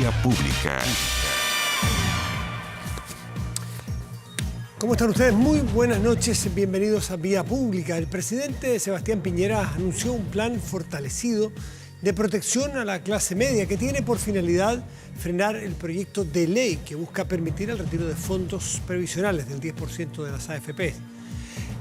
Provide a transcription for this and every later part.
Vía Pública. ¿Cómo están ustedes? Muy buenas noches, bienvenidos a Vía Pública. El presidente Sebastián Piñera anunció un plan fortalecido de protección a la clase media que tiene por finalidad frenar el proyecto de ley que busca permitir el retiro de fondos previsionales del 10% de las AFP.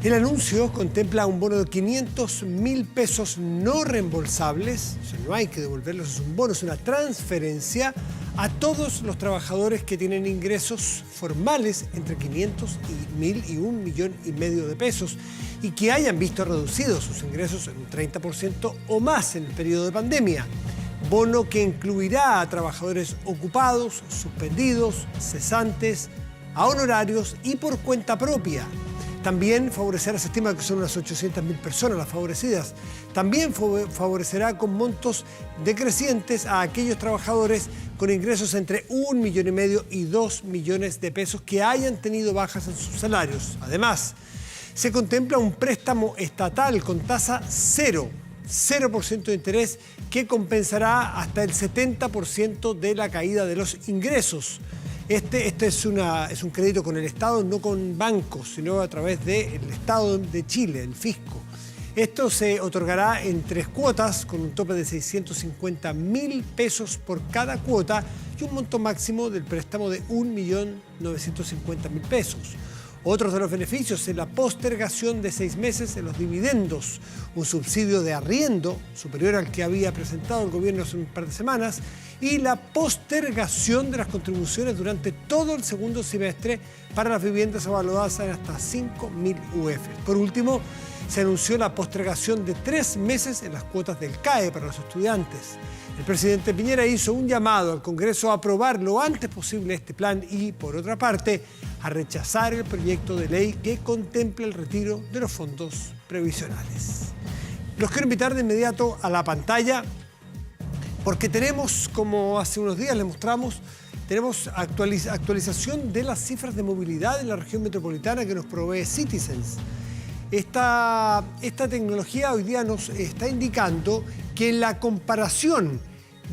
El anuncio contempla un bono de 500.000 pesos no reembolsables, o sea, no hay que devolverlos, es un bono, es una transferencia a todos los trabajadores que tienen ingresos formales entre 500 y 1.000 y 1,5 millones de pesos y que hayan visto reducidos sus ingresos en un 30% o más en el periodo de pandemia. Bono que incluirá a trabajadores ocupados, suspendidos, cesantes, a honorarios y por cuenta propia. También favorecerá, se estima que son unas 800.000 personas las favorecidas. También favorecerá con montos decrecientes a aquellos trabajadores con ingresos entre 1,5 millones y 2 millones de pesos que hayan tenido bajas en sus salarios. Además, se contempla un préstamo estatal con tasa 0% de interés que compensará hasta el 70% de la caída de los ingresos. Este es un crédito con el Estado, no con bancos, sino a través del Estado de Chile, el fisco. Esto se otorgará en 3 cuotas con un tope de 650.000 pesos por cada cuota y un monto máximo del préstamo de 1.950.000 pesos. Otros de los beneficios es la postergación de 6 meses en los dividendos, un subsidio de arriendo superior al que había presentado el gobierno hace un par de semanas y la postergación de las contribuciones durante todo el segundo semestre para las viviendas evaluadas en hasta 5.000 UF. Por último, se anunció la postergación de 3 meses en las cuotas del CAE para los estudiantes. El presidente Piñera hizo un llamado al Congreso a aprobar lo antes posible este plan y, por otra parte, a rechazar el proyecto de ley que contempla el retiro de los fondos previsionales. Los quiero invitar de inmediato a la pantalla porque tenemos, como hace unos días les mostramos, tenemos actualización de las cifras de movilidad en la región metropolitana que nos provee Citizens. Esta tecnología hoy día nos está indicando que en la comparación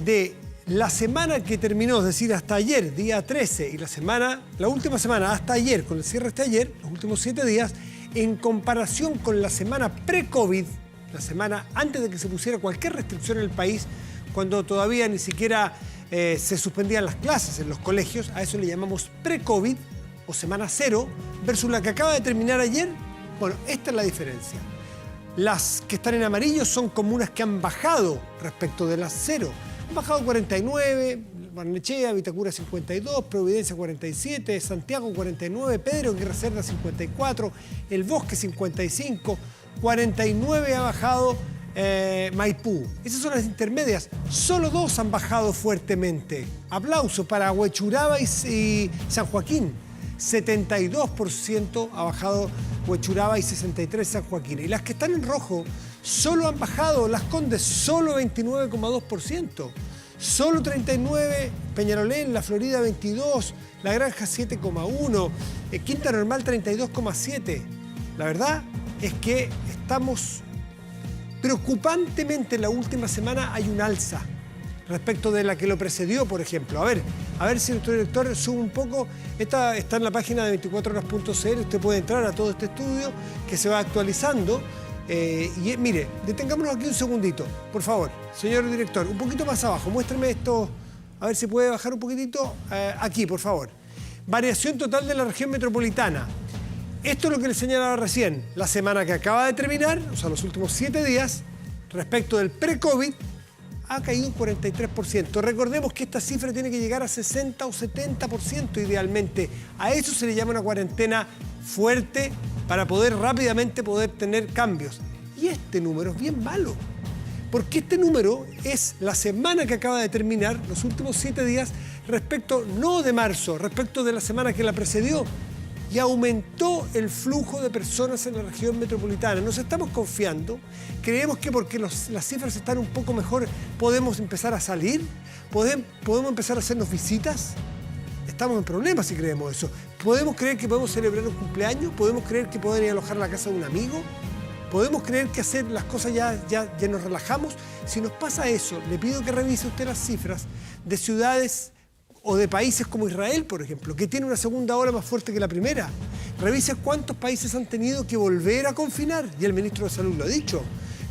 de la semana que terminó, es decir, hasta ayer, día 13, y la última semana hasta ayer, con el cierre de ayer, los últimos 7 días, en comparación con la semana pre-COVID, la semana antes de que se pusiera cualquier restricción en el país, cuando todavía ni siquiera se suspendían las clases en los colegios, a eso le llamamos pre-COVID o semana cero, versus la que acaba de terminar ayer. Bueno, esta es la diferencia. Las que están en amarillo son comunas que han bajado respecto de las cero. Han bajado 49, Barnechea, Vitacura 52, Providencia 47, Santiago 49, Pedro Aguirre Cerda 54, El Bosque 55, 49 ha bajado Maipú. Esas son las intermedias. Solo 2 han bajado fuertemente. Aplauso para Huechuraba y San Joaquín. 72% ha bajado Huechuraba y 63% San Joaquín. Y las que están en rojo solo han bajado Las Condes, solo 29,2%. Solo 39 Peñalolén, La Florida 22, La Granja 7,1, Quinta Normal 32,7. La verdad es que estamos preocupantemente en la última semana hay un alza respecto de la que lo precedió, por ejemplo. A ver si nuestro director sube un poco. Está en la página de 24horas.cl. Usted puede entrar a todo este estudio que se va actualizando. Mire, detengámonos aquí un segundito, por favor. Señor director, un poquito más abajo. Muéstrame esto, a ver si puede bajar un poquitito. Aquí, por favor. Variación total de la región metropolitana. Esto es lo que le señalaba recién. La semana que acaba de terminar, o sea, los últimos 7 días, respecto del pre-COVID, ha caído un 43%. Recordemos que esta cifra tiene que llegar a 60 o 70% idealmente. A eso se le llama una cuarentena fuerte para poder rápidamente tener cambios. Y este número es bien malo, porque este número es la semana que acaba de terminar, los últimos 7 días, respecto, no de marzo, respecto de la semana que la precedió. Y aumentó el flujo de personas en la región metropolitana. Nos estamos confiando, creemos que porque las cifras están un poco mejor podemos empezar a salir, podemos empezar a hacernos visitas. Estamos en problemas si creemos eso. ¿Podemos creer que podemos celebrar un cumpleaños? ¿Podemos creer que pueden ir a alojar a la casa de un amigo? ¿Podemos creer que hacer las cosas ya nos relajamos? Si nos pasa eso, le pido que revise usted las cifras de ciudades O de países como Israel, por ejemplo, que tiene una segunda ola más fuerte que la primera. Revise cuántos países han tenido que volver a confinar, y el ministro de Salud lo ha dicho.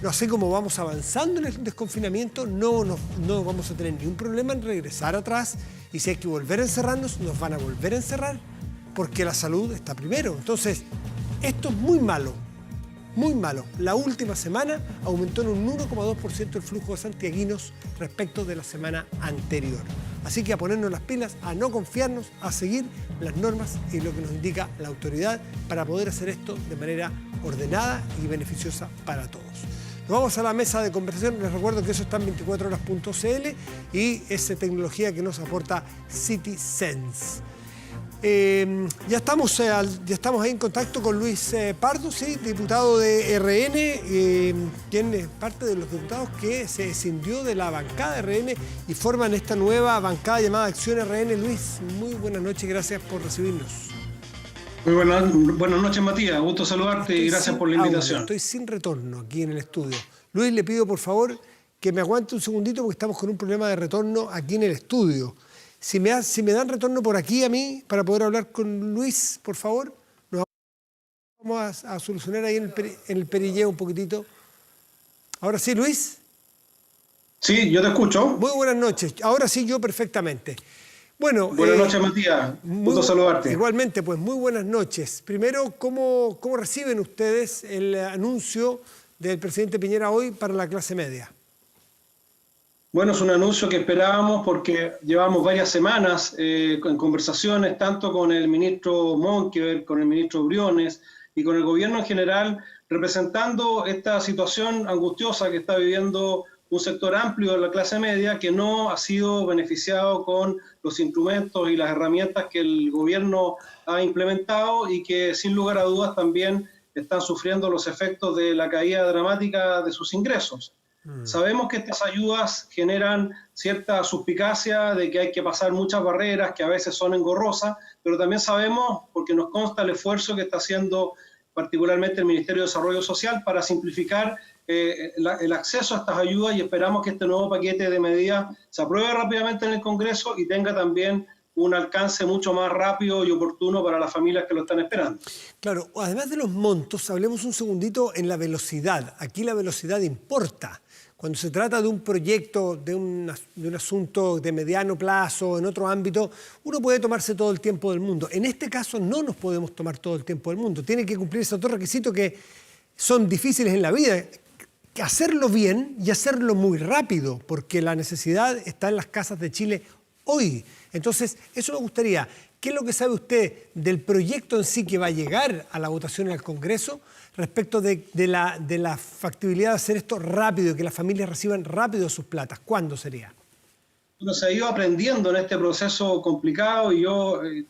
No sé cómo vamos avanzando en el desconfinamiento, no vamos a tener ningún problema en regresar atrás, y si hay que volver a encerrarnos, nos van a volver a encerrar, porque la salud está primero. Entonces, esto es muy malo, muy malo. La última semana aumentó en un 1,2% el flujo de santiaguinos respecto de la semana anterior. Así que a ponernos las pilas, a no confiarnos, a seguir las normas y lo que nos indica la autoridad para poder hacer esto de manera ordenada y beneficiosa para todos. Nos vamos a la mesa de conversación. Les recuerdo que eso está en 24horas.cl y es tecnología que nos aporta CitySense. Ya estamos ahí en contacto con Luis Pardo, ¿sí? Diputado de RN, quien es parte de los diputados que se escindió de la bancada de RN y forman esta nueva bancada llamada Acción RN. Luis, muy buenas noches, gracias por recibirnos. Muy buenas noches, Matías, gusto saludarte y gracias por la invitación. Estoy sin retorno aquí en el estudio. Luis, le pido por favor que me aguante un segundito porque estamos con un problema de retorno aquí en el estudio. Si me dan retorno por aquí a mí para poder hablar con Luis, por favor, nos vamos a solucionar ahí en el perilleo un poquitito. Ahora sí, Luis. Sí, yo te escucho. Muy buenas noches. Ahora sí, yo perfectamente. Bueno, buenas noches, Matías. Gusto saludarte. Igualmente, pues muy buenas noches. Primero, ¿cómo reciben ustedes el anuncio del presidente Piñera hoy para la clase media? Bueno, es un anuncio que esperábamos porque llevamos varias semanas en conversaciones tanto con el ministro Monkever, con el ministro Briones y con el gobierno en general, representando esta situación angustiosa que está viviendo un sector amplio de la clase media que no ha sido beneficiado con los instrumentos y las herramientas que el gobierno ha implementado y que sin lugar a dudas también están sufriendo los efectos de la caída dramática de sus ingresos. Sabemos que estas ayudas generan cierta suspicacia de que hay que pasar muchas barreras que a veces son engorrosas, pero también sabemos, porque nos consta el esfuerzo que está haciendo particularmente el Ministerio de Desarrollo Social para simplificar el acceso a estas ayudas y esperamos que este nuevo paquete de medidas se apruebe rápidamente en el Congreso y tenga también un alcance mucho más rápido y oportuno para las familias que lo están esperando. Claro, además de los montos, hablemos un segundito en la velocidad. Aquí la velocidad importa. Cuando se trata de un proyecto, de un asunto de mediano plazo, en otro ámbito, uno puede tomarse todo el tiempo del mundo. En este caso no nos podemos tomar todo el tiempo del mundo. Tiene que cumplir esos dos requisitos que son difíciles en la vida. Hacerlo bien y hacerlo muy rápido, porque la necesidad está en las casas de Chile hoy. Entonces, eso me gustaría. ¿Qué es lo que sabe usted del proyecto en sí que va a llegar a la votación en el Congreso respecto de la factibilidad de hacer esto rápido y que las familias reciban rápido sus platas? ¿Cuándo sería? Bueno, se ha ido aprendiendo en este proceso complicado y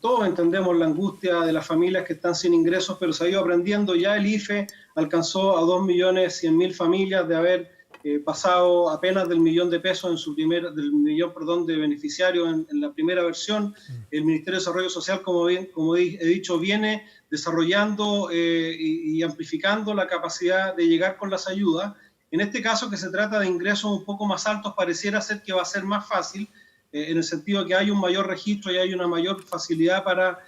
todos entendemos la angustia de las familias que están sin ingresos, pero se ha ido aprendiendo. Ya el IFE alcanzó a 2.100.000 familias de haber pasado apenas del millón de pesos de beneficiarios en la primera versión. El Ministerio de Desarrollo Social, como he dicho, viene desarrollando y amplificando la capacidad de llegar con las ayudas. En este caso, que se trata de ingresos un poco más altos, pareciera ser que va a ser más fácil, en el sentido que hay un mayor registro y hay una mayor facilidad para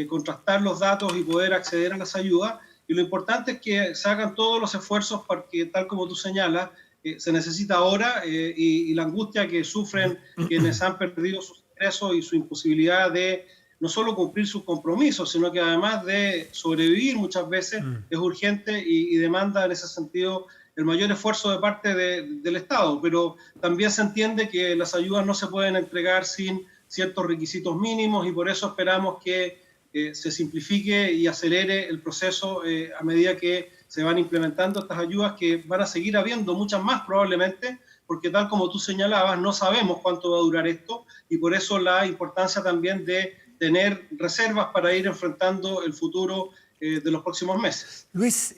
contrastar los datos y poder acceder a las ayudas. Y lo importante es que se hagan todos los esfuerzos porque, tal como tú señalas, se necesita ahora y la angustia que sufren quienes han perdido sus ingresos y su imposibilidad de no solo cumplir sus compromisos, sino que además de sobrevivir muchas veces es urgente y demanda en ese sentido el mayor esfuerzo de parte del Estado. Pero también se entiende que las ayudas no se pueden entregar sin ciertos requisitos mínimos y por eso esperamos que se simplifique y acelere el proceso a medida que se van implementando estas ayudas, que van a seguir habiendo muchas más probablemente, porque tal como tú señalabas, no sabemos cuánto va a durar esto y por eso la importancia también de tener reservas para ir enfrentando el futuro de los próximos meses. Luis,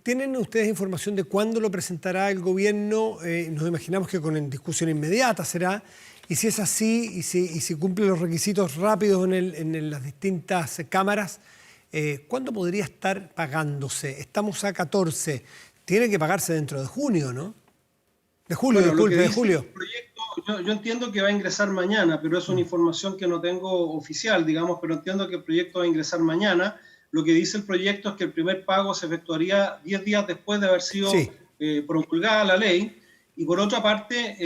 ¿tienen ustedes información de cuándo lo presentará el gobierno? Nos imaginamos que con discusión inmediata será. Y si es así, y si cumple los requisitos rápidos en las distintas cámaras, ¿cuándo podría estar pagándose? Estamos a 14. Tiene que pagarse dentro de junio, ¿no? De julio, bueno, disculpe, de julio. El proyecto yo entiendo que va a ingresar mañana, pero es una información que no tengo oficial, digamos, pero entiendo que el proyecto va a ingresar mañana. Lo que dice el proyecto es que el primer pago se efectuaría 10 días después de haber sido Sí. promulgada la ley. Y por otra parte,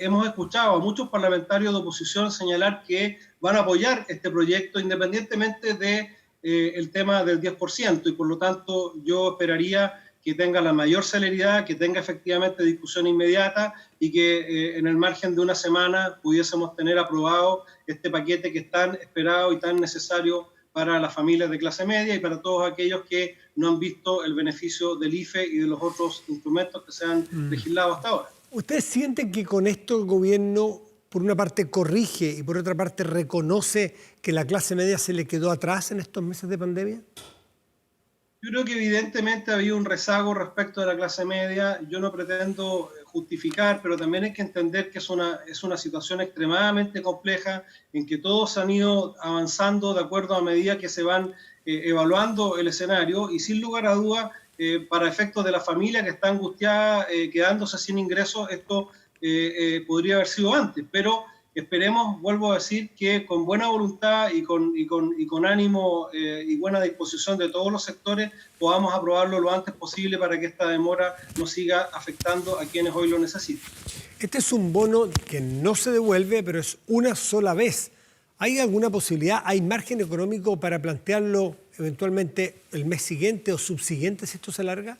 hemos escuchado a muchos parlamentarios de oposición señalar que van a apoyar este proyecto independientemente de el tema del 10%, y por lo tanto yo esperaría que tenga la mayor celeridad, que tenga efectivamente discusión inmediata y que en el margen de una semana pudiésemos tener aprobado este paquete que es tan esperado y tan necesario para las familias de clase media y para todos aquellos que no han visto el beneficio del IFE y de los otros instrumentos que se han legislado hasta ahora. ¿Ustedes sienten que con esto el gobierno, por una parte, corrige y por otra parte reconoce que la clase media se le quedó atrás en estos meses de pandemia? Yo creo que evidentemente había un rezago respecto de la clase media. Yo no pretendo justificar, pero también hay que entender que es una situación extremadamente compleja en que todos han ido avanzando de acuerdo a medida que se van evaluando el escenario y sin lugar a duda, para efectos de la familia que está angustiada, quedándose sin ingresos, esto podría haber sido antes, pero esperemos, vuelvo a decir, que con buena voluntad y con ánimo y buena disposición de todos los sectores podamos aprobarlo lo antes posible para que esta demora no siga afectando a quienes hoy lo necesitan. Este es un bono que no se devuelve, pero es una sola vez. ¿Hay alguna posibilidad, hay margen económico para plantearlo eventualmente el mes siguiente o subsiguiente si esto se alarga?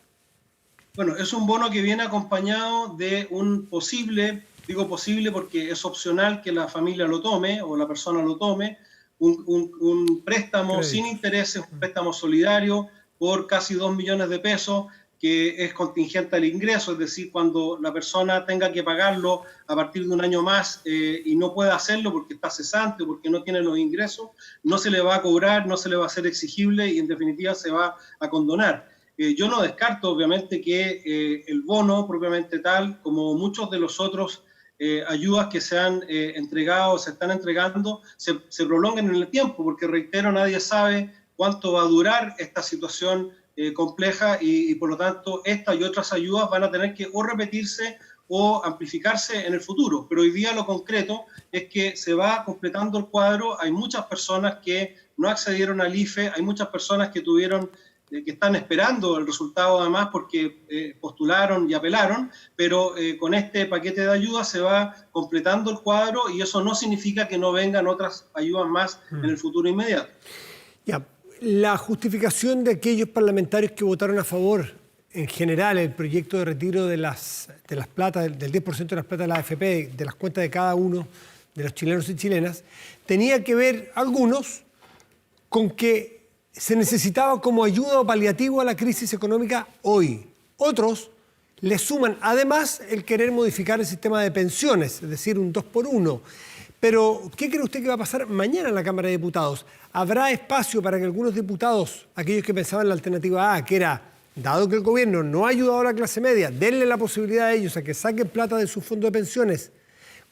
Bueno, es un bono que viene acompañado de un posible, digo posible porque es opcional que la familia lo tome o la persona lo tome, un préstamo Crédito. sin intereses, un préstamo solidario por casi 2 millones de pesos, que es contingente al ingreso, es decir, cuando la persona tenga que pagarlo a partir de un año más y no pueda hacerlo porque está cesante o porque no tiene los ingresos, no se le va a cobrar, no se le va a hacer exigible y en definitiva se va a condonar. Yo no descarto, obviamente, que el bono propiamente tal, como muchos de los otros ayudas que se han entregado, se están entregando, se prolonguen en el tiempo, porque reitero, nadie sabe cuánto va a durar esta situación compleja y por lo tanto esta y otras ayudas van a tener que o repetirse o amplificarse en el futuro. Pero hoy día lo concreto es que se va completando el cuadro, hay muchas personas que no accedieron al IFE, hay muchas personas que están esperando el resultado además porque postularon y apelaron, pero con este paquete de ayudas se va completando el cuadro y eso no significa que no vengan otras ayudas más en el futuro inmediato. Ya, la justificación de aquellos parlamentarios que votaron a favor, en general, el proyecto de retiro de las platas, del 10% de las platas de la AFP, de las cuentas de cada uno de los chilenos y chilenas, tenía que ver, algunos, con que se necesitaba como ayuda o paliativo a la crisis económica hoy. Otros le suman además el querer modificar el sistema de pensiones, es decir, un 2x1. Pero, ¿qué cree usted que va a pasar mañana en la Cámara de Diputados? ¿Habrá espacio para que algunos diputados, aquellos que pensaban en la alternativa A, que era, dado que el gobierno no ha ayudado a la clase media, denle la posibilidad a ellos a que saquen plata de su fondo de pensiones?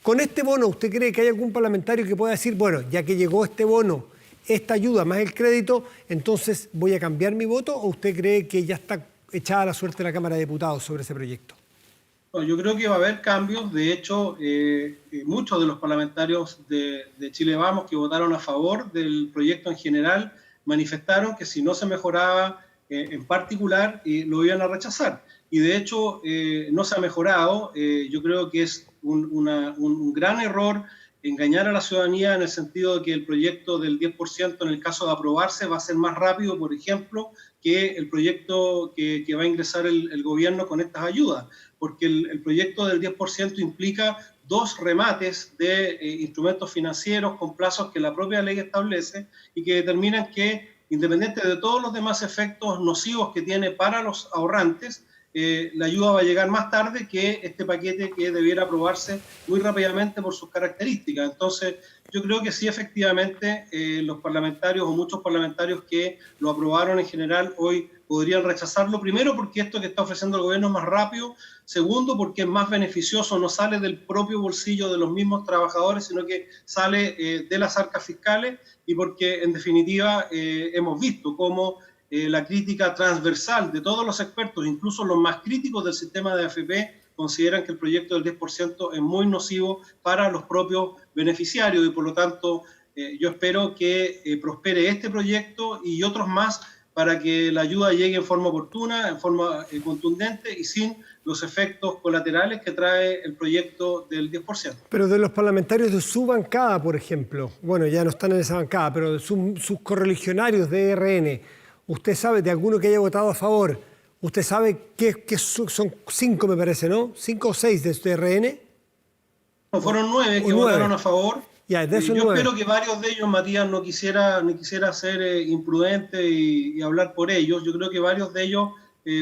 Con este bono, ¿usted cree que hay algún parlamentario que pueda decir, bueno, ya que llegó este bono, esta ayuda más el crédito, entonces voy a cambiar mi voto? ¿O usted cree que ya está echada la suerte de la Cámara de Diputados sobre ese proyecto? No, yo creo que va a haber cambios. De hecho, muchos de los parlamentarios de Chile Vamos que votaron a favor del proyecto en general manifestaron que si no se mejoraba en particular, lo iban a rechazar. Y de hecho, no se ha mejorado. Yo creo que es un gran error engañar a la ciudadanía en el sentido de que el proyecto del 10% en el caso de aprobarse va a ser más rápido, por ejemplo, que el proyecto que va a ingresar el gobierno con estas ayudas, porque el proyecto del 10% implica 2 remates de instrumentos financieros con plazos que la propia ley establece y que determinan que, independiente de todos los demás efectos nocivos que tiene para los ahorrantes, la ayuda va a llegar más tarde que este paquete que debiera aprobarse muy rápidamente por sus características. Entonces, yo creo que sí, efectivamente, los parlamentarios o muchos parlamentarios que lo aprobaron en general hoy podrían rechazarlo. Primero, porque esto que está ofreciendo el gobierno es más rápido. Segundo, porque es más beneficioso, no sale del propio bolsillo de los mismos trabajadores, sino que sale de las arcas fiscales y porque, en definitiva, hemos visto cómo la crítica transversal de todos los expertos, incluso los más críticos del sistema de AFP, consideran que el proyecto del 10% es muy nocivo para los propios beneficiarios y por lo tanto yo espero que prospere este proyecto y otros más para que la ayuda llegue en forma oportuna, en forma contundente y sin los efectos colaterales que trae el proyecto del 10%. Pero de los parlamentarios de su bancada, por ejemplo, bueno, ya no están en esa bancada, pero de sus correligionarios de ERN, ¿usted sabe de alguno que haya votado a favor? ¿Usted sabe que son 5, me parece, ¿no? 5 o 6 de ERN. No, fueron 9 que votaron a favor. Ya, de esos yo 9. espero que varios de ellos, Matías, no quisiera ser imprudente y hablar por ellos. Yo creo que varios de ellos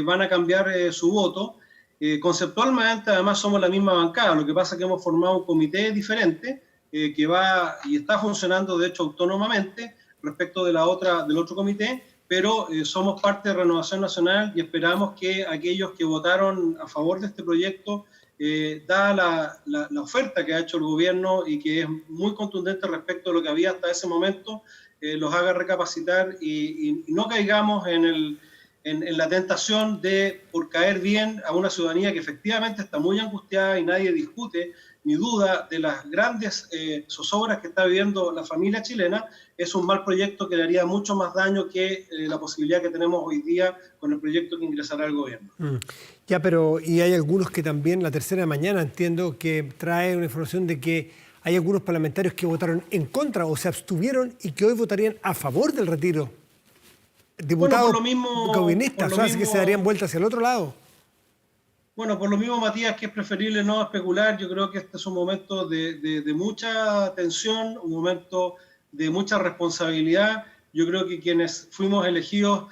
van a cambiar su voto. Conceptualmente, además, somos la misma bancada. Lo que pasa es que hemos formado un comité diferente que va y está funcionando, de hecho, autónomamente respecto del otro comité, pero somos parte de Renovación Nacional y esperamos que aquellos que votaron a favor de este proyecto, dada la oferta que ha hecho el gobierno y que es muy contundente respecto a lo que había hasta ese momento, los haga recapacitar y no caigamos en la tentación de, por caer bien a una ciudadanía que efectivamente está muy angustiada y nadie discute ni duda de las grandes zozobras que está viviendo la familia chilena, es un mal proyecto que le haría mucho más daño que la posibilidad que tenemos hoy día con el proyecto que ingresará al gobierno. Ya, pero y hay algunos que también, la tercera de mañana, entiendo que trae una información de que hay algunos parlamentarios que votaron en contra o se abstuvieron y que hoy votarían a favor del retiro. Diputados gobiernistas, que se darían vuelta hacia el otro lado. Bueno, por lo mismo, Matías, que es preferible no especular. Yo creo que este es un momento de mucha tensión, un momento de mucha responsabilidad. Yo creo que quienes fuimos elegidos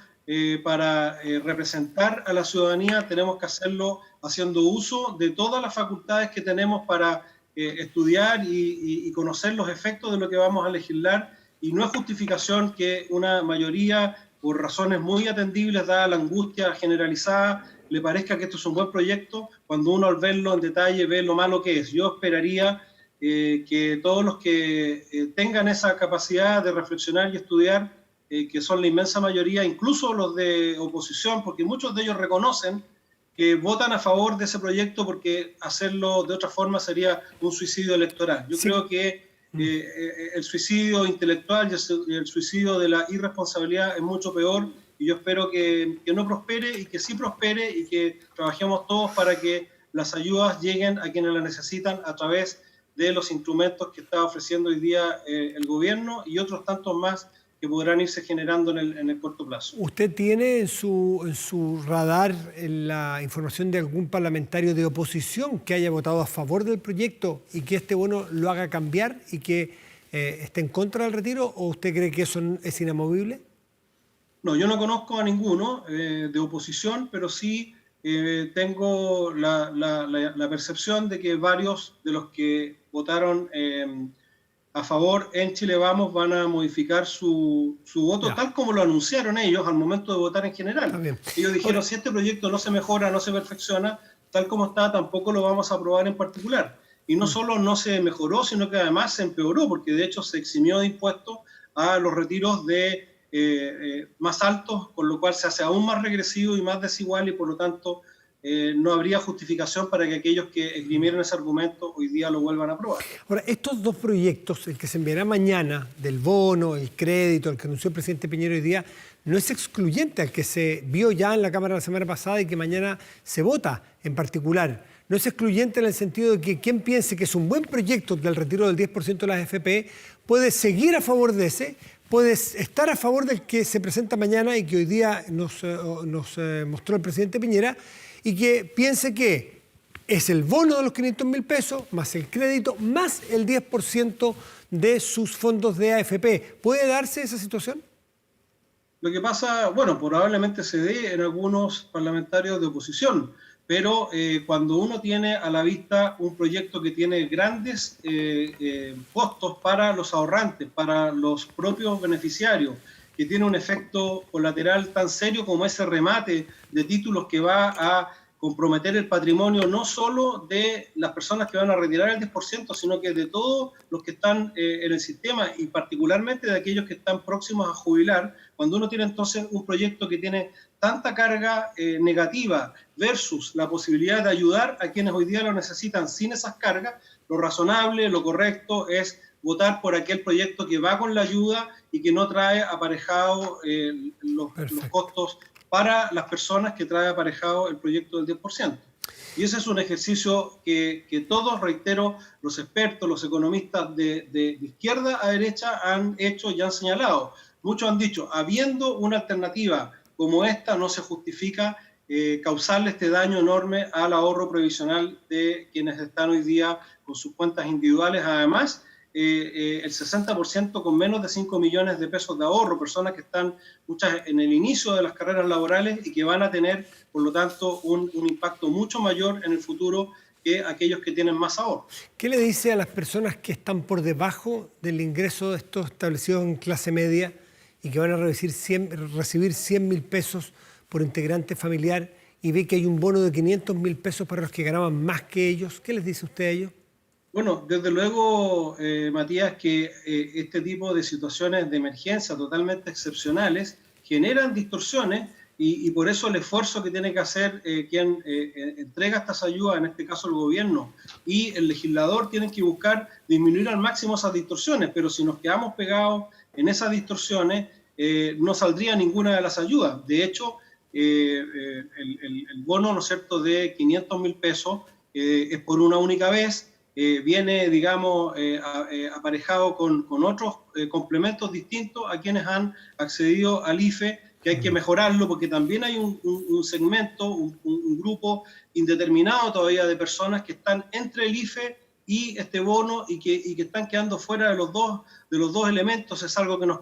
para representar a la ciudadanía tenemos que hacerlo haciendo uso de todas las facultades que tenemos para estudiar y conocer los efectos de lo que vamos a legislar. Y no es justificación que una mayoría, por razones muy atendibles, dada la angustia generalizada, le parezca que esto es un buen proyecto, cuando uno al verlo en detalle ve lo malo que es. Yo esperaría que todos los que tengan esa capacidad de reflexionar y estudiar, que son la inmensa mayoría, incluso los de oposición, porque muchos de ellos reconocen que votan a favor de ese proyecto porque hacerlo de otra forma sería un suicidio electoral. Yo creo que el suicidio intelectual y el suicidio de la irresponsabilidad es mucho peor, y yo espero que no prospere y que sí prospere y que trabajemos todos para que las ayudas lleguen a quienes las necesitan a través de los instrumentos que está ofreciendo hoy día el gobierno y otros tantos más que podrán irse generando en el corto plazo. ¿Usted tiene en su radar la información de algún parlamentario de oposición que haya votado a favor del proyecto y que este bono lo haga cambiar y que esté en contra del retiro, o usted cree que eso es inamovible? No, yo no conozco a ninguno de oposición, pero sí tengo la percepción de que varios de los que votaron a favor en Chile Vamos van a modificar su voto, tal como lo anunciaron ellos al momento de votar en general. Ellos dijeron, si este proyecto no se mejora, no se perfecciona, tal como está, tampoco lo vamos a aprobar en particular. Y no solo no se mejoró, sino que además se empeoró, porque de hecho se eximió de impuestos a los retiros más altos, con lo cual se hace aún más regresivo y más desigual, y por lo tanto no habría justificación para que aquellos que esgrimieron ese argumento hoy día lo vuelvan a aprobar. Ahora, estos dos proyectos, el que se enviará mañana, del bono, el crédito, el que anunció el presidente Piñera hoy día, no es excluyente al que se vio ya en la Cámara la semana pasada y que mañana se vota en particular. No es excluyente en el sentido de que quien piense que es un buen proyecto del retiro del 10% de las AFP puede seguir a favor de ese, puede estar a favor del que se presenta mañana y que hoy día nos mostró el presidente Piñera, y que piense que es el bono de los 500.000 pesos, más el crédito, más el 10% de sus fondos de AFP. ¿Puede darse esa situación? Lo que pasa, bueno, probablemente se dé en algunos parlamentarios de oposición, pero cuando uno tiene a la vista un proyecto que tiene grandes costos para los ahorrantes, para los propios beneficiarios, que tiene un efecto colateral tan serio como ese remate de títulos que va a comprometer el patrimonio no solo de las personas que van a retirar el 10%, sino que de todos los que están en el sistema y particularmente de aquellos que están próximos a jubilar. Cuando uno tiene entonces un proyecto que tiene tanta carga negativa versus la posibilidad de ayudar a quienes hoy día lo necesitan sin esas cargas, lo razonable, lo correcto es votar por aquel proyecto que va con la ayuda y que no trae aparejado los costos para las personas que trae aparejado el proyecto del 10%. Y ese es un ejercicio que todos, reitero, los expertos, los economistas de izquierda a derecha han hecho y han señalado. Muchos han dicho, habiendo una alternativa como esta, no se justifica causarle este daño enorme al ahorro previsional de quienes están hoy día con sus cuentas individuales. Además, el 60% con menos de 5 millones de pesos de ahorro, personas que están muchas en el inicio de las carreras laborales y que van a tener, por lo tanto, un impacto mucho mayor en el futuro que aquellos que tienen más ahorro. ¿Qué le dice a las personas que están por debajo del ingreso de estos establecidos en clase media y que van a recibir 100.000 pesos por integrante familiar y ve que hay un bono de 500.000 pesos para los que ganaban más que ellos? ¿Qué les dice usted a ellos? Bueno, desde luego, Matías, que este tipo de situaciones de emergencia totalmente excepcionales generan distorsiones y por eso el esfuerzo que tiene que hacer quien entrega estas ayudas, en este caso el gobierno y el legislador, tienen que buscar disminuir al máximo esas distorsiones, pero si nos quedamos pegados en esas distorsiones, no saldría ninguna de las ayudas. De hecho, el bono, ¿no es cierto?, de 500.000 pesos es por una única vez. Viene, digamos, aparejado con otros complementos distintos a quienes han accedido al IFE, que hay que mejorarlo porque también hay un segmento, un grupo indeterminado todavía de personas que están entre el IFE y este bono y que están quedando fuera de los dos elementos. Es algo que nos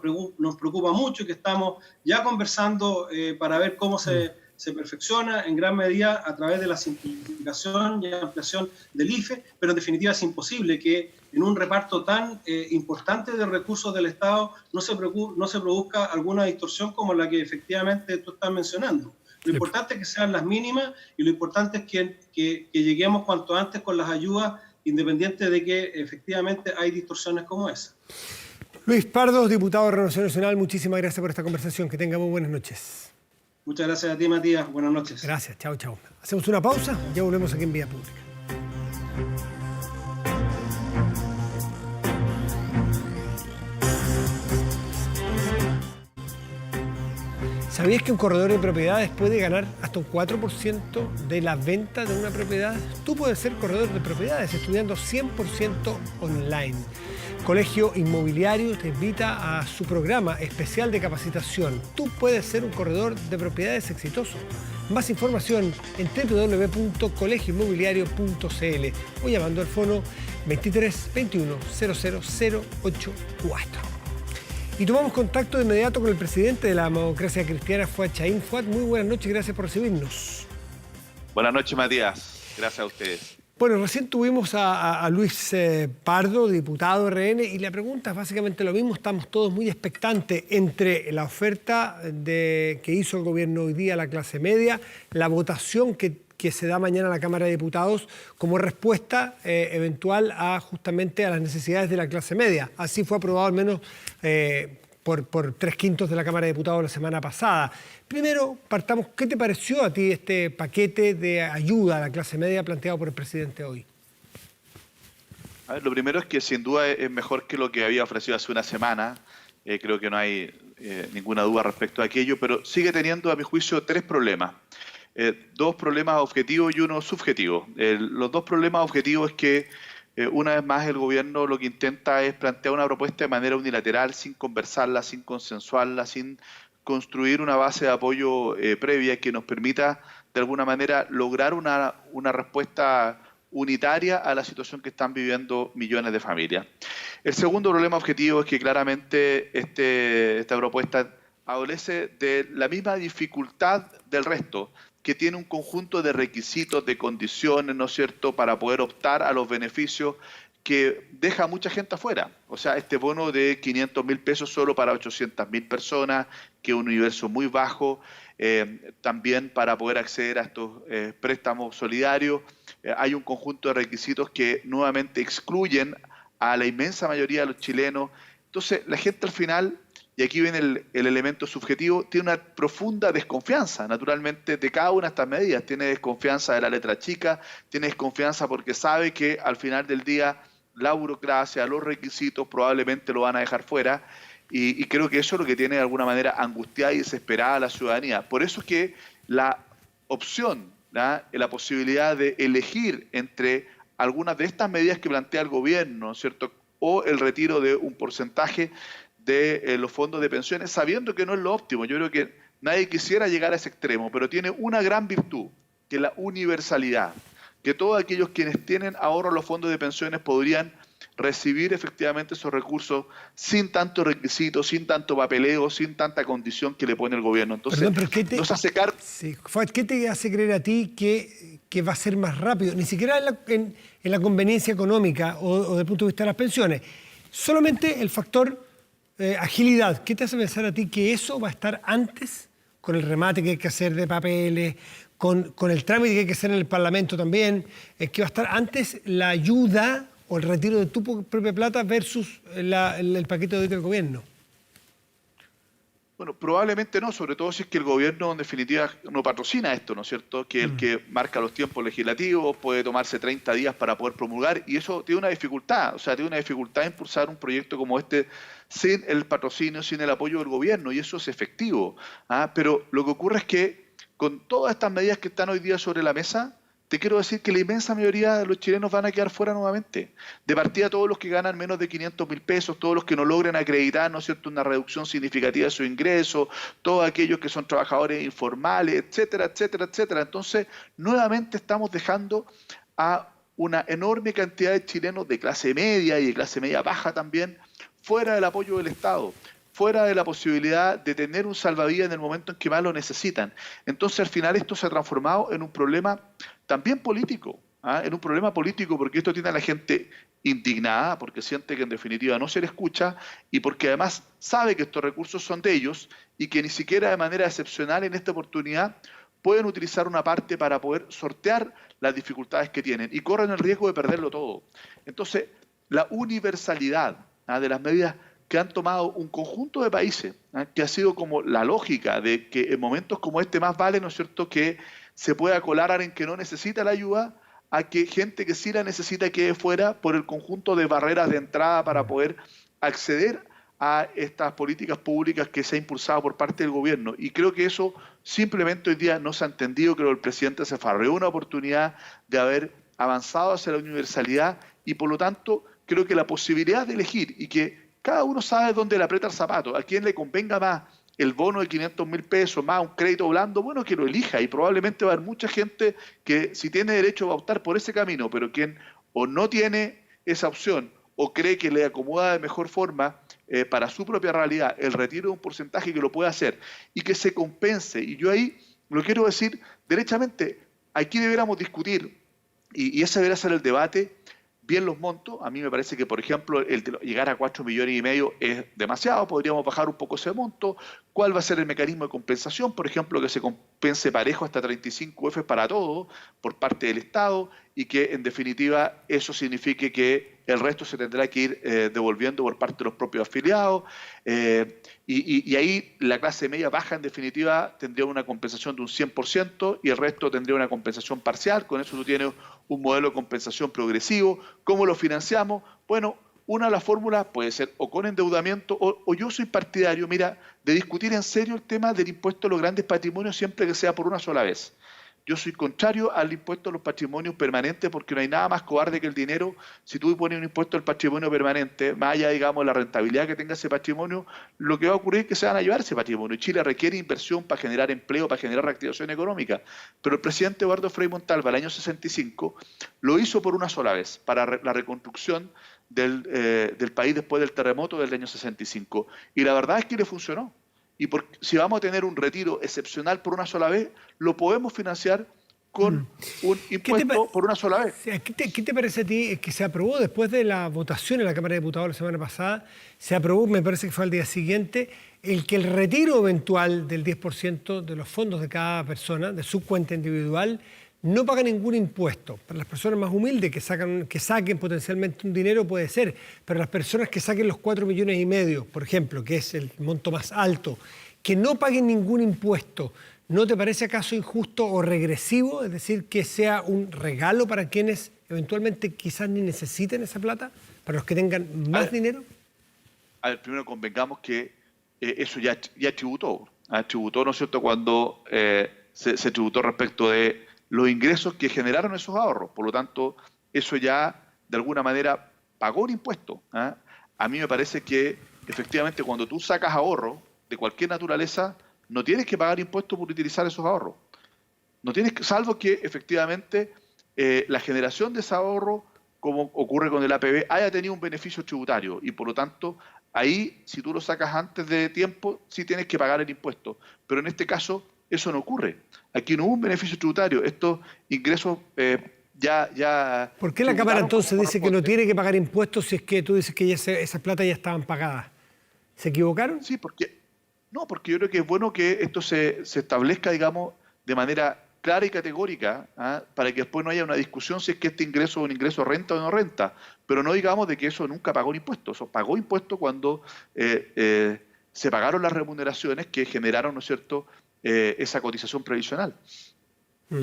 preocupa mucho y que estamos ya conversando para ver cómo se perfecciona en gran medida a través de la simplificación y ampliación del IFE, pero en definitiva es imposible que en un reparto tan importante de recursos del Estado no se produzca alguna distorsión como la que efectivamente tú estás mencionando. Lo importante es que sean las mínimas y lo importante es que lleguemos cuanto antes con las ayudas, independiente de que efectivamente hay distorsiones como esa. Luis Pardo, diputado de Renovación Nacional, muchísimas gracias por esta conversación. Que tenga muy buenas noches. Muchas gracias a ti, Matías. Buenas noches. Gracias. Chao, chao. Hacemos una pausa. Ya volvemos aquí en Vía Pública. ¿Sabías que un corredor de propiedades puede ganar hasta un 4% de la venta de una propiedad? Tú puedes ser corredor de propiedades estudiando 100% online. Colegio Inmobiliario te invita a su programa especial de capacitación. Tú puedes ser un corredor de propiedades exitoso. Más información en www.colegioinmobiliario.cl o llamando al fono 23 21 00084. Y tomamos contacto de inmediato con el presidente de la Democracia Cristiana, Fuad Chahín. Fuad, muy buenas noches, gracias por recibirnos. Buenas noches, Matías. Gracias a ustedes. Bueno, recién tuvimos a Luis Pardo, diputado RN, y la pregunta es básicamente lo mismo. Estamos todos muy expectantes entre la oferta que hizo el gobierno hoy día a la clase media, la votación que se da mañana en la Cámara de Diputados como respuesta eventual justamente a las necesidades de la clase media. Así fue aprobado al menos por 3/5 de la Cámara de Diputados la semana pasada. Primero, partamos, ¿qué te pareció a ti este paquete de ayuda a la clase media planteado por el presidente hoy? A ver, lo primero es que sin duda es mejor que lo que había ofrecido hace una semana. Creo que no hay ninguna duda respecto a aquello, pero sigue teniendo, a mi juicio, 3 problemas. 2 problemas objetivos y uno subjetivo. Los 2 problemas objetivos es que una vez más el gobierno lo que intenta es plantear una propuesta de manera unilateral, sin conversarla, sin consensuarla, sin construir una base de apoyo previa que nos permita de alguna manera lograr una respuesta unitaria a la situación que están viviendo millones de familias. El segundo problema objetivo es que claramente esta propuesta adolece de la misma dificultad del resto, que tiene un conjunto de requisitos, de condiciones, ¿no es cierto?, para poder optar a los beneficios que deja a mucha gente afuera. O sea, este bono de 500.000 pesos solo para 800.000 personas, que es un universo muy bajo, también para poder acceder a estos préstamos solidarios. Hay un conjunto de requisitos que nuevamente excluyen a la inmensa mayoría de los chilenos. Entonces, la gente al final, y aquí viene el elemento subjetivo, tiene una profunda desconfianza, naturalmente, de cada una de estas medidas. Tiene desconfianza de la letra chica, tiene desconfianza porque sabe que al final del día la burocracia, los requisitos probablemente lo van a dejar fuera, y creo que eso es lo que tiene de alguna manera angustiada y desesperada a la ciudadanía. Por eso es que la opción, la posibilidad de elegir entre algunas de estas medidas que plantea el gobierno, ¿cierto?, o el retiro de un porcentaje de los fondos de pensiones, sabiendo que no es lo óptimo. Yo creo que nadie quisiera llegar a ese extremo, pero tiene una gran virtud, que es la universalidad, que todos aquellos quienes tienen ahorro en los fondos de pensiones podrían recibir efectivamente esos recursos sin tanto requisito, sin tanto papeleo, sin tanta condición que le pone el gobierno. Entonces, perdón, pero nos hace cargo. Sí, ¿qué te hace creer a ti que va a ser más rápido? Ni siquiera en la conveniencia económica o desde el punto de vista de las pensiones. Solamente el factor agilidad. ¿Qué te hace pensar a ti que eso va a estar antes, con el remate que hay que hacer de papeles, con el trámite que hay que hacer en el Parlamento también, que va a estar antes la ayuda o el retiro de tu propia plata versus el paquete del gobierno? Bueno, probablemente no, sobre todo si es que el gobierno en definitiva no patrocina esto, ¿no es cierto? Que el que marca los tiempos legislativos, puede tomarse 30 días para poder promulgar, y eso tiene una dificultad, o sea, tiene una dificultad en impulsar un proyecto como este sin el patrocinio, sin el apoyo del gobierno, y eso es efectivo. Pero lo que ocurre es que con todas estas medidas que están hoy día sobre la mesa, te quiero decir que la inmensa mayoría de los chilenos van a quedar fuera nuevamente. De partida, todos los que ganan menos de 500.000 pesos, todos los que no logren acreditar, ¿no es cierto?, una reducción significativa de su ingreso, todos aquellos que son trabajadores informales, etcétera, etcétera, etcétera. Entonces, nuevamente estamos dejando a una enorme cantidad de chilenos de clase media y de clase media baja también fuera del apoyo del Estado, fuera de la posibilidad de tener un salvavidas en el momento en que más lo necesitan. Entonces, al final, esto se ha transformado en un problema también político, en un problema político, porque esto tiene a la gente indignada, porque siente que en definitiva no se le escucha, y porque además sabe que estos recursos son de ellos y que ni siquiera de manera excepcional en esta oportunidad pueden utilizar una parte para poder sortear las dificultades que tienen, y corren el riesgo de perderlo todo. Entonces, la universalidad de las medidas que han tomado un conjunto de países, que ha sido como la lógica de que en momentos como este más vale, ¿no es cierto?, que se pueda colar a alguien que no necesita la ayuda, a que gente que sí la necesita quede fuera por el conjunto de barreras de entrada para poder acceder a estas políticas públicas que se ha impulsado por parte del gobierno. Y creo que eso simplemente hoy día no se ha entendido. Creo que el presidente se farreó una oportunidad de haber avanzado hacia la universalidad, y por lo tanto creo que la posibilidad de elegir, y que cada uno sabe dónde le aprieta el zapato, a quién le convenga más el bono de 500.000 pesos más un crédito blando, bueno, que lo elija, y probablemente va a haber mucha gente que si tiene derecho va a optar por ese camino, pero quien o no tiene esa opción o cree que le acomoda de mejor forma para su propia realidad el retiro de un porcentaje, que lo pueda hacer y que se compense. Y yo ahí lo quiero decir derechamente, aquí deberíamos discutir, y ese debería ser el debate, bien los montos. A mí me parece que, por ejemplo, el de llegar a 4,5 millones es demasiado, podríamos bajar un poco ese monto. ¿Cuál va a ser el mecanismo de compensación? Por ejemplo, que se compense parejo hasta 35 UF para todo por parte del Estado, y que en definitiva eso signifique que el resto se tendrá que ir devolviendo por parte de los propios afiliados, y ahí la clase media baja en definitiva tendría una compensación de un 100% y el resto tendría una compensación parcial. Con eso tú tienes un modelo de compensación progresivo. ¿Cómo lo financiamos? Bueno, una de las fórmulas puede ser o con endeudamiento, o yo soy partidario, mira, de discutir en serio el tema del impuesto a los grandes patrimonios siempre que sea por una sola vez. Yo soy contrario al impuesto a los patrimonios permanentes, porque no hay nada más cobarde que el dinero. Si tú pones un impuesto al patrimonio permanente, más allá, digamos, de la rentabilidad que tenga ese patrimonio, lo que va a ocurrir es que se van a llevar ese patrimonio. Y Chile requiere inversión para generar empleo, para generar reactivación económica. Pero el presidente Eduardo Frei Montalva, el año 65, lo hizo por una sola vez, para la reconstrucción del país después del terremoto del año 65. Y la verdad es que le funcionó. Y si vamos a tener un retiro excepcional por una sola vez, lo podemos financiar con un impuesto por una sola vez. ¿Qué te parece a ti que se aprobó después de la votación en la Cámara de Diputados la semana pasada? Se aprobó, me parece que fue al día siguiente, que el retiro eventual del 10% de los fondos de cada persona, de su cuenta individual, no paga ningún impuesto. Para las personas más humildes que saquen potencialmente un dinero puede ser, pero las personas que saquen los 4,5 millones, por ejemplo, que es el monto más alto, que no paguen ningún impuesto, ¿no te parece acaso injusto o regresivo? Es decir, que sea un regalo para quienes eventualmente quizás ni necesiten esa plata, para los que tengan más dinero. A ver, primero convengamos que eso ya tributó. Tributó, ¿no es cierto?, cuando se tributó respecto de los ingresos que generaron esos ahorros. Por lo tanto, eso ya de alguna manera pagó un impuesto. A mí me parece que efectivamente cuando tú sacas ahorros de cualquier naturaleza, no tienes que pagar impuestos por utilizar esos ahorros. No tienes que, salvo que efectivamente la generación de ese ahorro, como ocurre con el APB, haya tenido un beneficio tributario y por lo tanto ahí, si tú lo sacas antes de tiempo, sí tienes que pagar el impuesto. Pero en este caso eso no ocurre. Aquí no hubo un beneficio tributario. Estos ingresos ya... ¿Por qué la Cámara entonces dice que no tiene que pagar impuestos si es que tú dices que esas platas ya estaban pagadas? ¿Se equivocaron? Sí, porque yo creo que es bueno que esto se establezca, digamos, de manera clara y categórica, para que después no haya una discusión si es que este ingreso es un ingreso renta o no renta. Pero no digamos de que eso nunca pagó un impuesto. Eso pagó impuesto cuando se pagaron las remuneraciones que generaron, ¿no es cierto?, esa cotización previsional.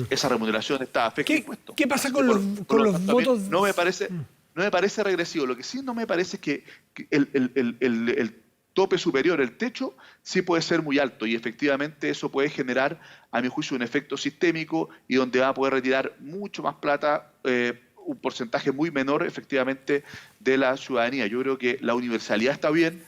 Esa remuneración está afecta a impuestos. ¿Qué pasa con los votos? No me parece regresivo. Lo que sí no me parece es que el tope superior, el techo, sí puede ser muy alto y efectivamente eso puede generar, a mi juicio, un efecto sistémico y donde va a poder retirar mucho más plata, un porcentaje muy menor efectivamente de la ciudadanía. Yo creo que la universalidad está bien,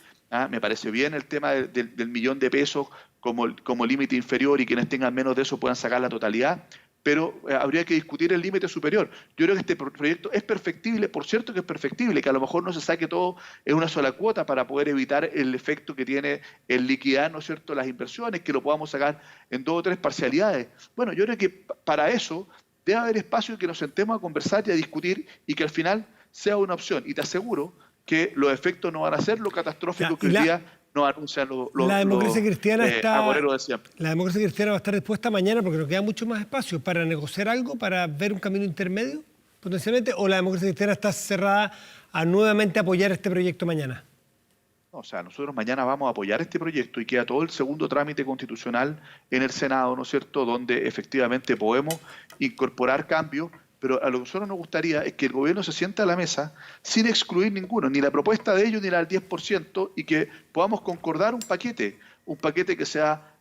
me parece bien el tema del millón de pesos como límite inferior y quienes tengan menos de eso puedan sacar la totalidad, pero habría que discutir el límite superior. Yo creo que este proyecto es perfectible, por cierto que es perfectible, que a lo mejor no se saque todo en una sola cuota para poder evitar el efecto que tiene el liquidar, ¿no es cierto?, las inversiones, que lo podamos sacar en 2 o 3 parcialidades. Bueno, yo creo que para eso debe haber espacio que nos sentemos a conversar y a discutir y que al final sea una opción. Y te aseguro que los efectos no van a ser lo catastrófico que hoy día nos anuncian la democracia cristiana agoreros de siempre. La democracia cristiana va a estar dispuesta mañana porque nos queda mucho más espacio para negociar algo, para ver un camino intermedio potencialmente, o la democracia cristiana está cerrada a nuevamente apoyar este proyecto mañana. O sea, nosotros mañana vamos a apoyar este proyecto y queda todo el segundo trámite constitucional en el Senado, ¿no es cierto?, donde efectivamente podemos incorporar cambios, pero a lo que nosotros nos gustaría es que el gobierno se sienta a la mesa sin excluir ninguno, ni la propuesta de ellos ni la del 10%, y que podamos concordar un paquete que sea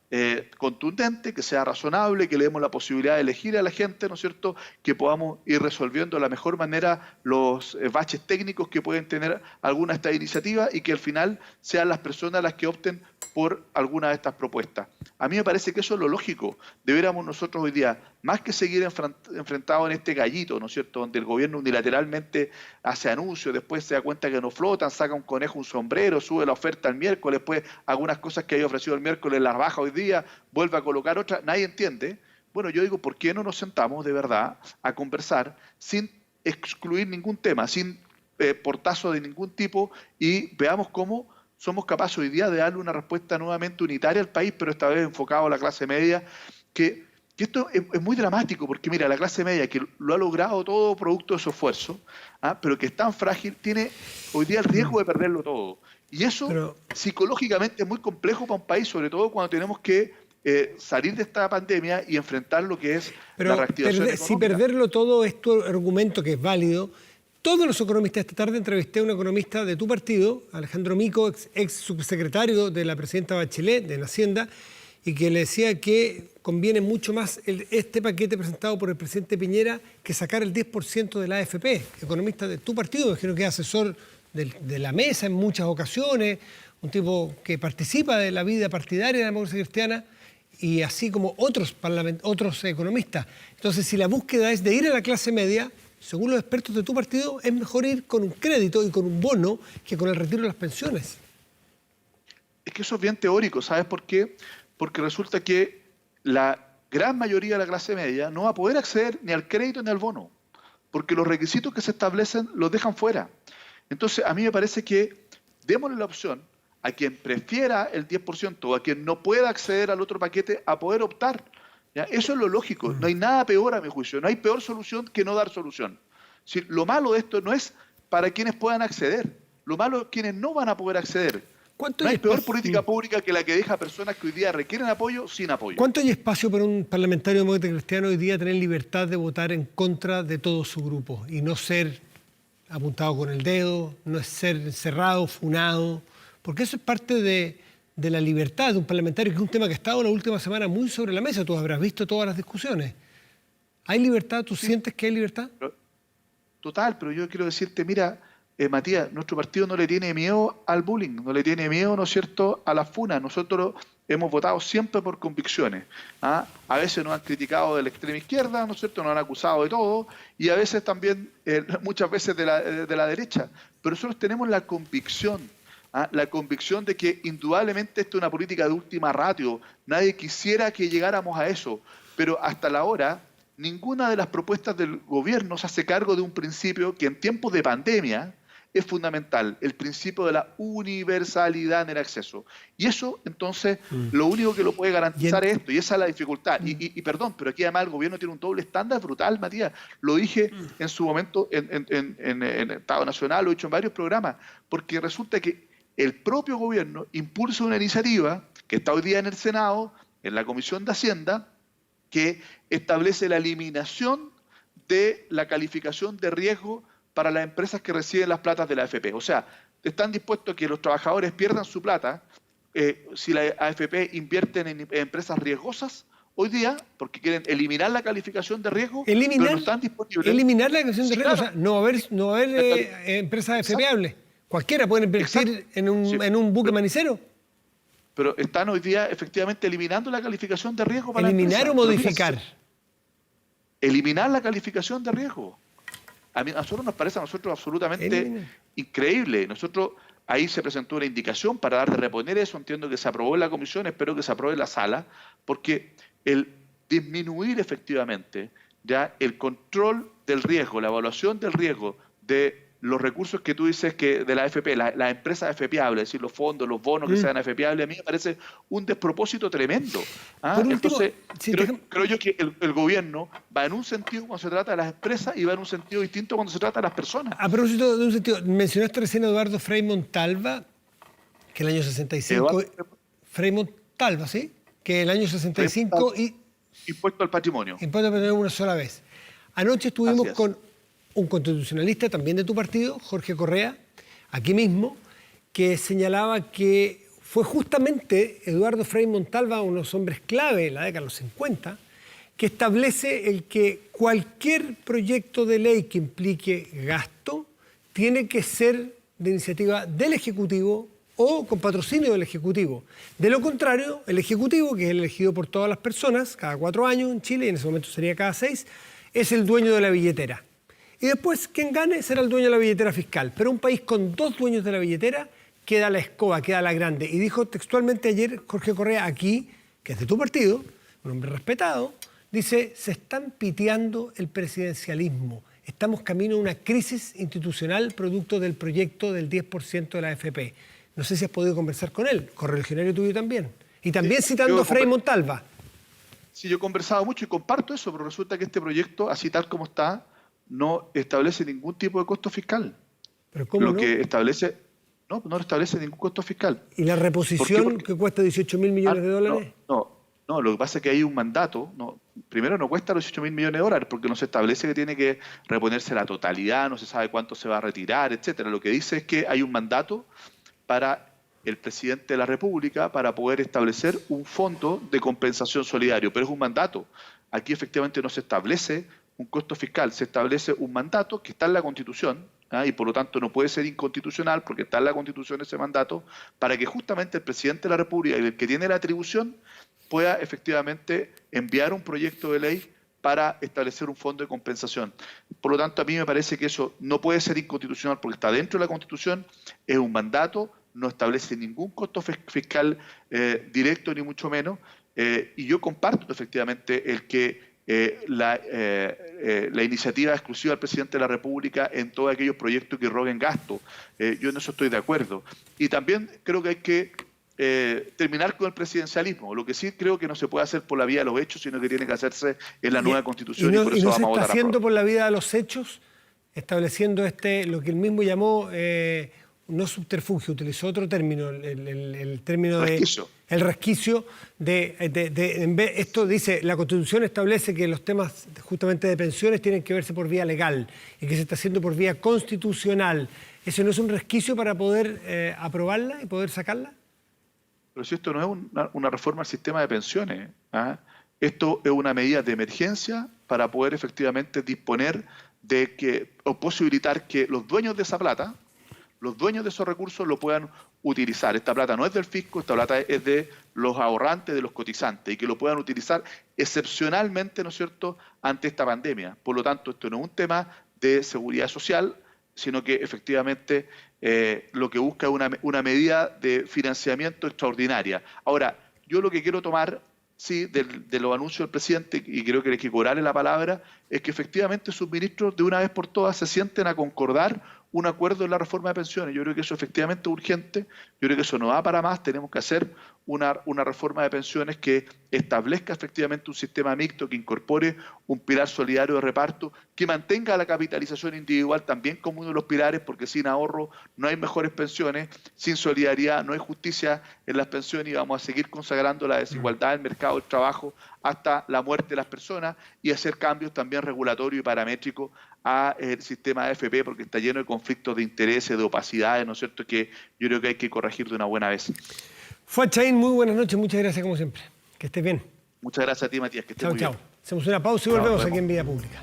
contundente, que sea razonable, que le demos la posibilidad de elegir a la gente, ¿no es cierto?, que podamos ir resolviendo de la mejor manera los baches técnicos que pueden tener alguna de estas iniciativas y que al final sean las personas las que opten por alguna de estas propuestas. A mí me parece que eso es lo lógico. Deberíamos nosotros hoy día, más que seguir enfrentados en este gallito, ¿no es cierto?, donde el gobierno unilateralmente hace anuncios, después se da cuenta que no flotan, saca un conejo, un sombrero, sube la oferta el miércoles, después algunas cosas que había ofrecido el miércoles las baja hoy día, vuelve a colocar otras, nadie entiende. Bueno, yo digo, ¿por qué no nos sentamos de verdad a conversar sin excluir ningún tema, sin portazo de ningún tipo y veamos cómo somos capaces hoy día de darle una respuesta nuevamente unitaria al país, pero esta vez enfocado a la clase media, que esto es muy dramático, porque mira, la clase media que lo ha logrado todo producto de su esfuerzo, pero que es tan frágil, tiene hoy día el riesgo de perderlo todo. Y eso psicológicamente es muy complejo para un país, sobre todo cuando tenemos que salir de esta pandemia y enfrentar lo que es la reactivación económica. Si perderlo todo es tu argumento, que es válido. Todos los economistas, esta tarde entrevisté a un economista de tu partido, Alejandro Mico, ex subsecretario de la presidenta Bachelet, de Hacienda, y que le decía que conviene mucho más este paquete presentado por el presidente Piñera que sacar el 10% de la AFP. Economista de tu partido, imagino que es asesor de la mesa en muchas ocasiones, un tipo que participa de la vida partidaria de la democracia cristiana, y así como otros economistas. Entonces, si la búsqueda es de ir a la clase media, según los expertos de tu partido, es mejor ir con un crédito y con un bono que con el retiro de las pensiones. Es que eso es bien teórico, ¿sabes por qué? Porque resulta que la gran mayoría de la clase media no va a poder acceder ni al crédito ni al bono, porque los requisitos que se establecen los dejan fuera. Entonces, a mí me parece que démosle la opción a quien prefiera el 10% o a quien no pueda acceder al otro paquete a poder optar. ¿Ya? Eso es lo lógico. No hay nada peor, a mi juicio. No hay peor solución que no dar solución. Si, lo malo de esto no es para quienes puedan acceder. Lo malo es quienes no van a poder acceder. No hay peor política pública que la que deja a personas que hoy día requieren apoyo sin apoyo. ¿Cuánto hay espacio para un parlamentario demócrata cristiano hoy día tener libertad de votar en contra de todo su grupo y no ser apuntado con el dedo, no es ser encerrado, funado? Porque eso es parte de la libertad de un parlamentario, que es un tema que ha estado la última semana muy sobre la mesa. Tú habrás visto todas las discusiones. ¿Hay libertad? ¿Tú sientes que hay libertad? Total, pero yo quiero decirte, mira, Matías, nuestro partido no le tiene miedo al bullying, no le tiene miedo, ¿no es cierto?, a la funa. Nosotros hemos votado siempre por convicciones. ¿Ah? A veces nos han criticado de la extrema izquierda, ¿no es cierto?, nos han acusado de todo, y a veces también, muchas veces de la derecha. Pero nosotros tenemos la convicción. La convicción de que indudablemente esto es una política de última ratio. Nadie quisiera que llegáramos a eso, pero hasta la hora ninguna de las propuestas del gobierno se hace cargo de un principio que en tiempos de pandemia es fundamental, el principio de la universalidad en el acceso. Y eso, entonces, lo único que lo puede garantizar es esto, y esa es la dificultad. Y perdón, pero aquí además el gobierno tiene un doble estándar brutal, Matías. Lo dije en su momento en Estado Nacional, lo he dicho en varios programas, porque resulta que el propio gobierno impulsa una iniciativa que está hoy día en el Senado, en la Comisión de Hacienda, que establece la eliminación de la calificación de riesgo para las empresas que reciben las platas de la AFP. O sea, están dispuestos a que los trabajadores pierdan su plata si la AFP invierten en empresas riesgosas hoy día, porque quieren eliminar la calificación de riesgo, pero no están disponibles. Eliminar la calificación de riesgo, claro. O sea, no va a haber empresas AFPables. Cualquiera puede invertir en un buque manicero. Pero están hoy día efectivamente eliminando la calificación de riesgo para ¿Eliminar o modificar? Eliminar la calificación de riesgo. A nosotros nos parece absolutamente increíble. Ahí se presentó una indicación para dar de reponer eso. Entiendo que se aprobó en la comisión, espero que se apruebe en la sala, porque el disminuir efectivamente ya el control del riesgo, la evaluación del riesgo de los recursos que tú dices que de la AFP, las empresas AFPables, es decir, los fondos, los bonos que sean AFPables, a mí me parece un despropósito tremendo. Entonces, creo yo que el gobierno va en un sentido cuando se trata de las empresas y va en un sentido distinto cuando se trata de las personas. A propósito de un sentido, mencionaste recién a Eduardo Frei Montalva, que el año 65... Frei Montalva, ¿sí? Que el año 65... Impuesto al patrimonio. Impuesto al patrimonio una sola vez. Anoche estuvimos con un constitucionalista también de tu partido, Jorge Correa, aquí mismo, que señalaba que fue justamente Eduardo Frei Montalva, uno de los hombres clave en la década de los 50, que establece el que cualquier proyecto de ley que implique gasto tiene que ser de iniciativa del Ejecutivo o con patrocinio del Ejecutivo. De lo contrario, el Ejecutivo, que es el elegido por todas las personas, cada 4 años en Chile, y en ese momento sería cada 6, es el dueño de la billetera. Y después, quien gane será el dueño de la billetera fiscal. Pero un país con 2 dueños de la billetera queda la escoba, queda la grande. Y dijo textualmente ayer Jorge Correa aquí, que es de tu partido, un hombre respetado, dice, se están piteando el presidencialismo. Estamos camino a una crisis institucional producto del proyecto del 10% de la AFP. No sé si has podido conversar con él, correligionario tuyo también. Y también citando a Frei Montalva. Sí, yo he conversado mucho y comparto eso, pero resulta que este proyecto, así tal como está, no establece ningún tipo de costo fiscal. ¿Pero cómo no? Que establece, no establece ningún costo fiscal. ¿Y la reposición que cuesta 18.000 millones de dólares? No, lo que pasa es que hay un mandato. Primero, no cuesta los 18.000 millones de dólares porque no se establece que tiene que reponerse la totalidad, no se sabe cuánto se va a retirar, etcétera. Lo que dice es que hay un mandato para el presidente de la República para poder establecer un fondo de compensación solidario, pero es un mandato. Aquí efectivamente no se establece un costo fiscal, se establece un mandato que está en la Constitución, y por lo tanto no puede ser inconstitucional porque está en la Constitución ese mandato, para que justamente el presidente de la República, el que tiene la atribución, pueda efectivamente enviar un proyecto de ley para establecer un fondo de compensación. Por lo tanto, a mí me parece que eso no puede ser inconstitucional porque está dentro de la Constitución, es un mandato, no establece ningún costo fiscal directo ni mucho menos, Y yo comparto efectivamente el que la iniciativa exclusiva del presidente de la República en todos aquellos proyectos que irroguen gasto. Yo en eso estoy de acuerdo. Y también creo que hay que terminar con el presidencialismo. Lo que sí creo que no se puede hacer por la vía de los hechos, sino que tiene que hacerse en la nueva Constitución, y por eso vamos a votar a favor. ¿Y no se está haciendo por la vía de los hechos, estableciendo lo que él mismo llamó, no subterfugio, utilizó otro término, el término resquicio. El resquicio esto dice, la Constitución establece que los temas justamente de pensiones tienen que verse por vía legal y que se está haciendo por vía constitucional. ¿Eso no es un resquicio para poder aprobarla y poder sacarla? Pero si esto no es una reforma al sistema de pensiones, ¿ah? Esto es una medida de emergencia para poder efectivamente disponer de que, o posibilitar que los dueños de esa plata, los dueños de esos recursos lo puedan utilizar. Esta plata no es del fisco, esta plata es de los ahorrantes, de los cotizantes, y que lo puedan utilizar excepcionalmente, ¿no es cierto?, ante esta pandemia. Por lo tanto, esto no es un tema de seguridad social, sino que efectivamente lo que busca es una medida de financiamiento extraordinaria. Ahora, yo lo que quiero tomar, sí, de los anuncios del presidente, y creo que hay que cobrarle la palabra, es que efectivamente sus ministros de una vez por todas se sienten a concordar un acuerdo en la reforma de pensiones. Yo creo que eso efectivamente es urgente, yo creo que eso no va para más, tenemos que hacer una reforma de pensiones que establezca efectivamente un sistema mixto, que incorpore un pilar solidario de reparto, que mantenga la capitalización individual también como uno de los pilares, porque sin ahorro no hay mejores pensiones, sin solidaridad no hay justicia en las pensiones, y vamos a seguir consagrando la desigualdad del mercado del trabajo hasta la muerte de las personas, y hacer cambios también regulatorios y paramétricos al sistema AFP, porque está lleno de conflictos de intereses, de opacidades, ¿no es cierto?, que yo creo que hay que corregir de una buena vez. Fuad Chahín, muy buenas noches, muchas gracias como siempre. Que estés bien. Muchas gracias a ti, Matías, que estés muy bien. Chao. Hacemos una pausa y volvemos aquí en Vía Pública.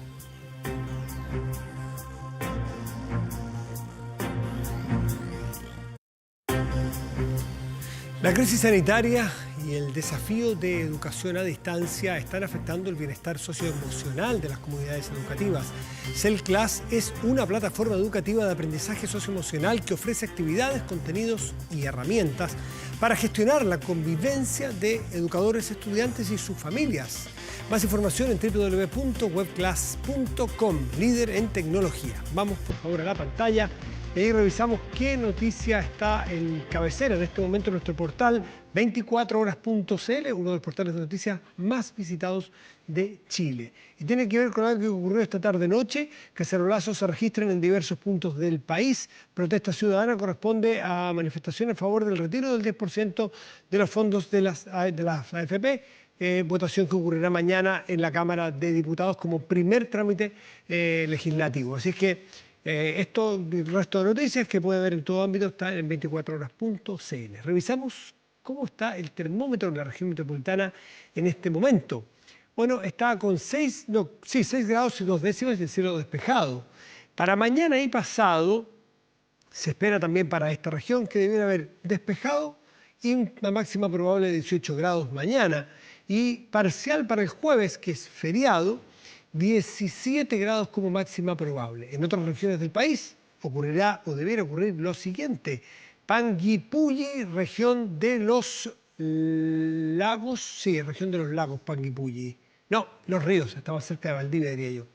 La crisis sanitaria y el desafío de educación a distancia están afectando el bienestar socioemocional de las comunidades educativas. CELClass es una plataforma educativa de aprendizaje socioemocional que ofrece actividades, contenidos y herramientas para gestionar la convivencia de educadores, estudiantes y sus familias. Más información en www.webclass.com, líder en tecnología. Vamos por favor a la pantalla y ahí revisamos qué noticia está en cabecera en este momento en nuestro portal 24horas.cl, uno de los portales de noticias más visitados de Chile. Y tiene que ver con algo que ocurrió esta tarde-noche. Cacerolazos se registran en diversos puntos del país. Protesta ciudadana corresponde a manifestaciones a favor del retiro del 10% de los fondos de las AFP. Votación que ocurrirá mañana en la Cámara de Diputados como primer trámite legislativo. Así es que esto y el resto de noticias que puede ver en todo ámbito está en 24horas.cl. Revisamos cómo está el termómetro en la región metropolitana en este momento. Bueno, está con 6 grados y 2 décimas y el cielo despejado. Para mañana y pasado se espera también para esta región que debiera haber despejado y una máxima probable de 18 grados mañana. Y parcial para el jueves, que es feriado, 17 grados como máxima probable. En otras regiones del país ocurrirá o debiera ocurrir lo siguiente. Panguipulli, región de los lagos, sí, región de los lagos, Panguipulli. No, los ríos, estaba cerca de Valdivia, diría yo.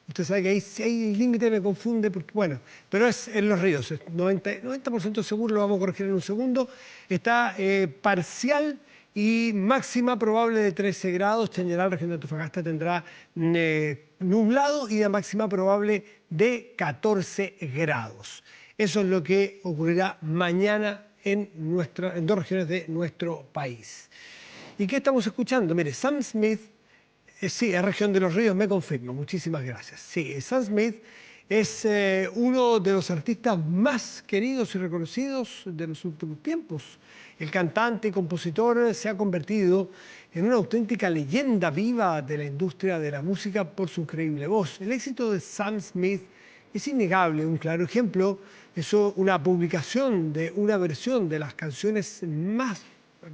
Usted sabe que ahí el límite me confunde, porque, bueno, pero es en los ríos, 90% seguro, lo vamos a corregir en un segundo. Está parcial y máxima probable de 13 grados. En general, la región de Antofagasta tendrá nublado y la máxima probable de 14 grados. Eso es lo que ocurrirá mañana en dos regiones de nuestro país. ¿Y qué estamos escuchando? Mire, Sam Smith, sí, es región de los ríos, me confirma, muchísimas gracias. Sí, Sam Smith es uno de los artistas más queridos y reconocidos de los últimos tiempos. El cantante y compositor se ha convertido en una auténtica leyenda viva de la industria de la música por su increíble voz. El éxito de Sam Smith es innegable. Un claro ejemplo es una publicación de una versión de las canciones más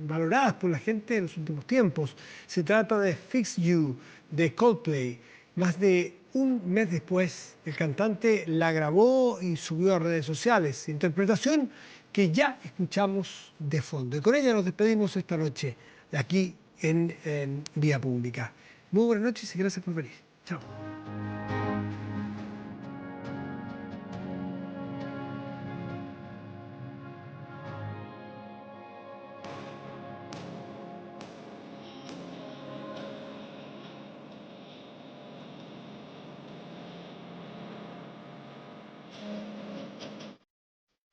valoradas por la gente en los últimos tiempos. Se trata de Fix You, de Coldplay. Más de un mes después, el cantante la grabó y subió a redes sociales. Interpretación que ya escuchamos de fondo. Y con ella nos despedimos esta noche de aquí en Vía Pública. Muy buenas noches y gracias por venir. Chao.